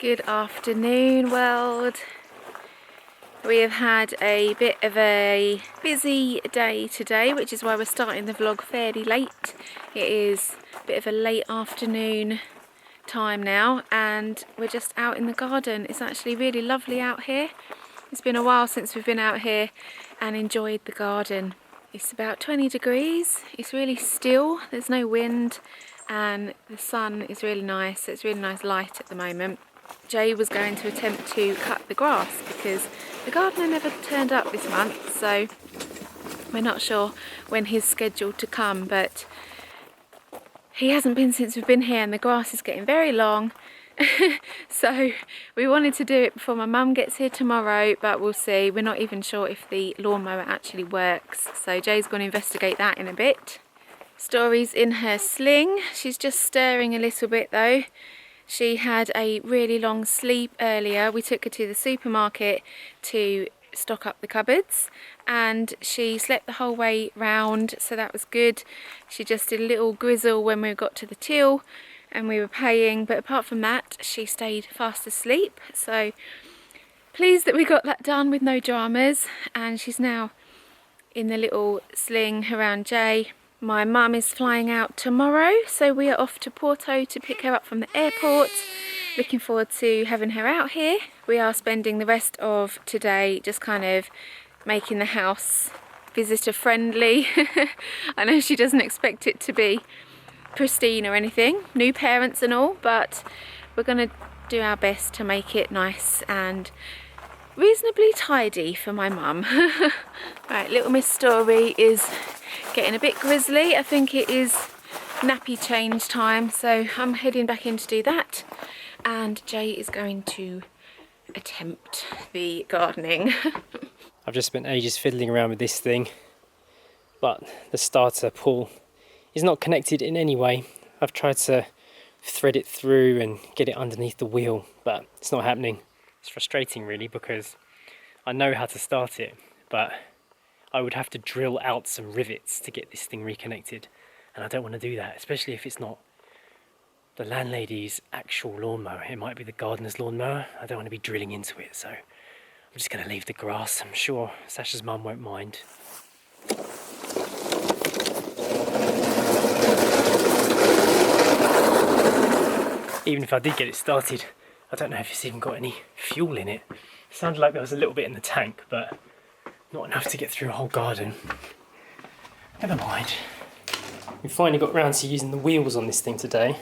Good afternoon, world. We have had a bit of a busy day today, which is why we're starting the vlog fairly late. It is a bit of a late afternoon time now, and we're just out in the garden. It's actually really lovely out here. It's been a while since we've been out here and enjoyed the garden. It's about 20 degrees. It's really still, there's no wind, and the sun is really nice. It's really nice light at the moment. Jay was going to attempt to cut the grass because the gardener never turned up this month, so we're not sure when he's scheduled to come, but he hasn't been since we've been here and the grass is getting very long. So we wanted to do it before my mum gets here tomorrow, but we'll see. We're not even sure if the lawnmower actually works, so Jay's going to investigate that in a bit. Story's in her sling. She's just stirring a little bit though. She had a really long sleep earlier. We took her to the supermarket to stock up the cupboards and she slept the whole way round, so that was good. She just did a little grizzle when we got to the till and we were paying, but apart from that she stayed fast asleep. So pleased that we got that done with no dramas, and she's now in the little sling around Jay. My mum is flying out tomorrow, so we are off to Porto to pick her up from the airport. Looking forward to having her out here. We are spending the rest of today just kind of making the house visitor friendly. I know she doesn't expect it to be pristine or anything, new parents and all, but we're going to do our best to make it nice and reasonably tidy for my mum. Right, little Miss Story is getting a bit grizzly. I think it is nappy change time, so I'm heading back in to do that, and Jay is going to attempt the gardening. I've just spent ages fiddling around with this thing, but the starter Poole is not connected in any way. I've tried to thread it through and get it underneath the wheel, but it's not happening. It's frustrating really, because I know how to start it, but I would have to drill out some rivets to get this thing reconnected, and I don't want to do that, especially if it's not the landlady's actual lawnmower. It might be the gardener's lawnmower. I don't want to be drilling into it, so I'm just going to leave the grass. I'm sure Sasha's mum won't mind. Even if I did get it started, I don't know if it's even got any fuel in it. It sounded like there was a little bit in the tank, but not enough to get through a whole garden. Never mind. We finally got round to using the wheels on this thing today.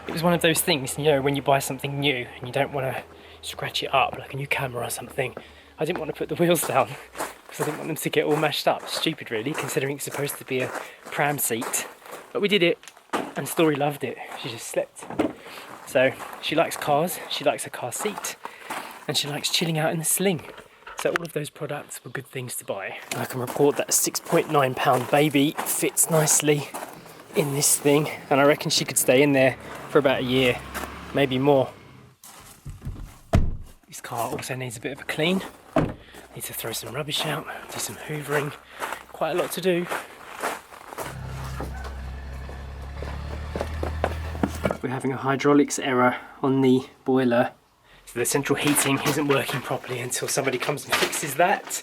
It was one of those things, you know, when you buy something new and you don't want to scratch it up, like a new camera or something. I didn't want to put the wheels down because I didn't want them to get all mashed up. Stupid really, considering it's supposed to be a pram seat. But we did it, and Story loved it. She just slept. So she likes cars, she likes a car seat, and she likes chilling out in the sling. So all of those products were good things to buy. And I can report that a 6.9 pound baby fits nicely in this thing, and I reckon she could stay in there for about a year, maybe more. This car also needs a bit of a clean. Need to throw some rubbish out, do some hoovering. Quite a lot to do. We're having a hydraulics error on the boiler. So the central heating isn't working properly until somebody comes and fixes that.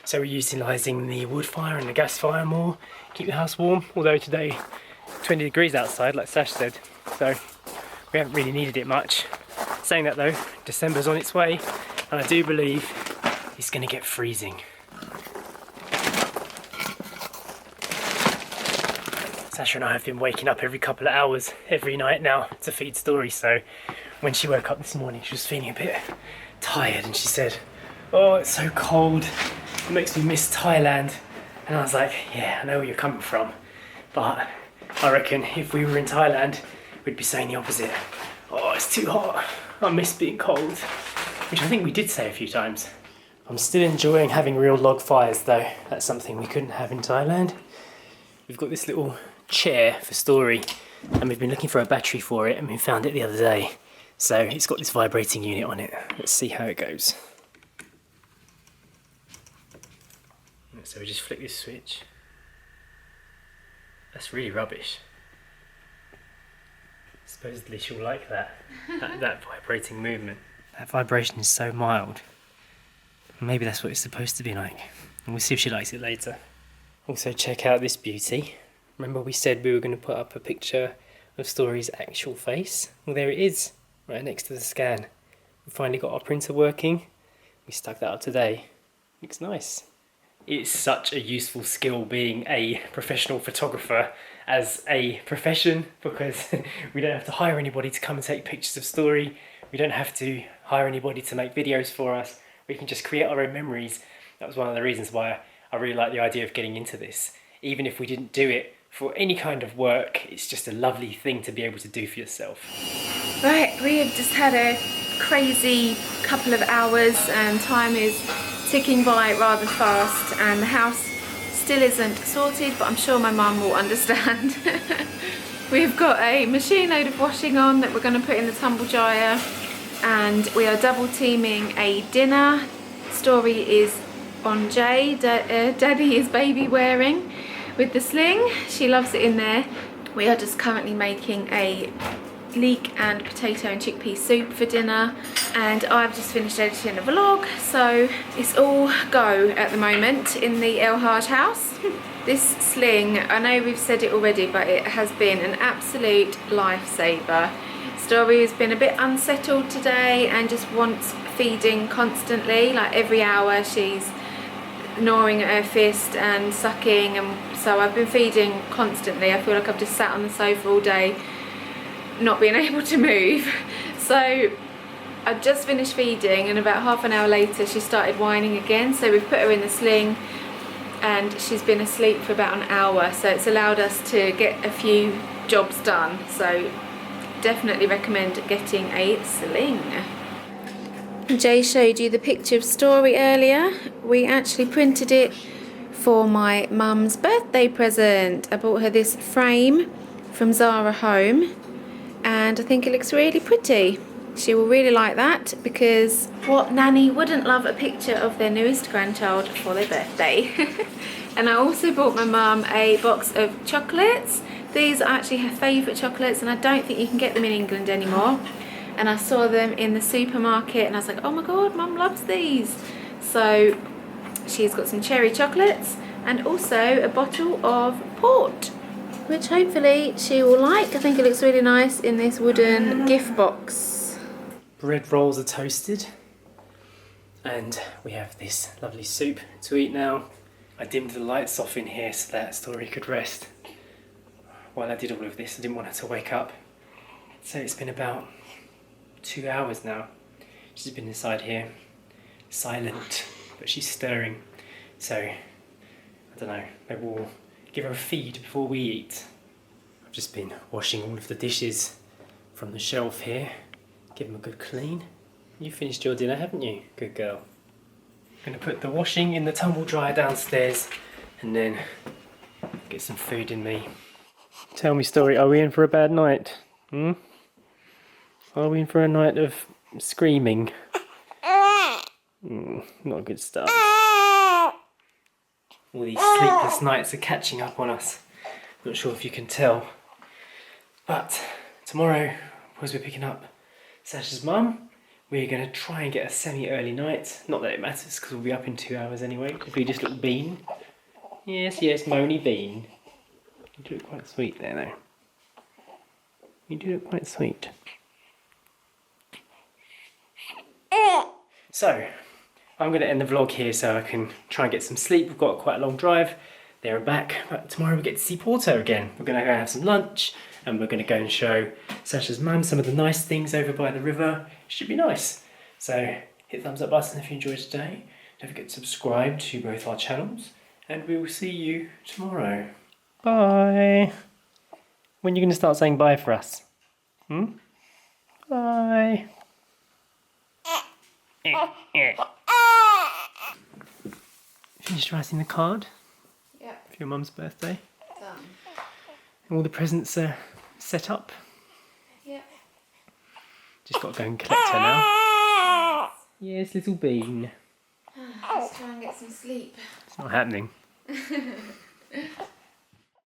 So we're utilising the wood fire and the gas fire more, keep the house warm, although today 20 degrees outside, like Sash said, so we haven't really needed it much. Saying that though, December's on its way, and I do believe it's going to get freezing. Sasha and I have been waking up every couple of hours, every night now, to feed Story, so when she woke up this morning she was feeling a bit tired and she said, "Oh, it's so cold, it makes me miss Thailand." And I was like, yeah, I know where you're coming from, but I reckon if we were in Thailand we'd be saying the opposite. "Oh, it's too hot, I miss being cold," which I think we did say a few times. I'm still enjoying having real log fires though. That's something we couldn't have in Thailand. We've got this little chair for Story, and we've been looking for a battery for it, and we found it the other day. So it's got this vibrating unit on it. Let's see how it goes. So we just flick this switch. That's really rubbish. It's Supposedly she'll like that vibrating movement. That vibration is so mild. Maybe that's what it's supposed to be like. And we'll see if she likes it later. Also check out this beauty. Remember we said we were going to put up a picture of Story's actual face? Well, there it is, right next to the scan. We finally got our printer working. We stuck that up today. Looks nice. It's such a useful skill being a professional photographer as a profession, because we don't have to hire anybody to come and take pictures of Story. We don't have to hire anybody to make videos for us. We can just create our own memories. That was one of the reasons why I really like the idea of getting into this. Even if we didn't do it for any kind of work, it's just a lovely thing to be able to do for yourself. Right, we have just had a crazy couple of hours and time is ticking by rather fast, and the house still isn't sorted, but I'm sure my mum will understand. We've got a machine load of washing on that we're going to put in the tumble dryer, and we are double teaming a dinner. Story is on Jay, Daddy is baby wearing with the Sling. She loves it in there. We are just currently making a leek and potato and chickpea soup for dinner, and I've just finished editing a vlog, so it's all go at the moment in the El-haj house. This Sling, I know we've said it already, but it has been an absolute lifesaver. Story has been a bit unsettled today and just wants feeding constantly, like every hour she's gnawing at her fist and sucking, and so I've been feeding constantly. I feel like I've just sat on the sofa all day not being able to move. So I just finished feeding, and about half an hour later she started whining again, so we've put her in the Sling and she's been asleep for about an hour, so it's allowed us to get a few jobs done. So definitely recommend getting a Sling. Jay showed you the picture of Story earlier. We actually printed it for my mum's birthday present. I bought her this frame from Zara Home, and I think it looks really pretty. She will really like that, because what nanny wouldn't love a picture of their newest grandchild for their birthday? And I also bought my mum a box of chocolates. These are actually her favourite chocolates, and I don't think you can get them in England anymore. And I saw them in the supermarket and I was like, oh my god, mum loves these. So she's got some cherry chocolates and also a bottle of port, which hopefully she will like. I think it looks really nice in this wooden gift box. Bread rolls are toasted, and we have this lovely soup to eat now. I dimmed the lights off in here so that Story could rest. While I did all of this, I didn't want her to wake up. So it's been about 2 hours now. She's been inside here, silent, but she's stirring. So, I don't know, maybe we'll give her a feed before we eat. I've just been washing all of the dishes from the shelf here. Give them a good clean. You finished your dinner, haven't you? Good girl. I'm going to put the washing in the tumble dryer downstairs and then get some food in me. Tell me, Story, are we in for a bad night? Are we in for a night of screaming? Not a good start. All these sleepless nights are catching up on us. Not sure if you can tell. But tomorrow, because we're picking up Sasha's mum, we're going to try and get a semi-early night. Not that it matters, because we'll be up in 2 hours anyway. If we just look Bean. Yes, Moany Bean. You do look quite sweet there, though. You do look quite sweet. So, I'm going to end the vlog here so I can try and get some sleep. We've got quite a long drive there and back, but tomorrow we get to see Porto again. We're going to go have some lunch, and we're going to go and show Sasha's mum some of the nice things over by the river. It should be nice. So hit the thumbs up button if you enjoyed today. Don't forget to subscribe to both our channels, and we will see you tomorrow. Bye. When are you going to start saying bye for us? Bye. Finished writing the card? Yeah. For your mum's birthday? Done. And all the presents are set up? Yeah. Just got to go and collect her now. Yes, little Bean. Let's try and get some sleep. It's not happening.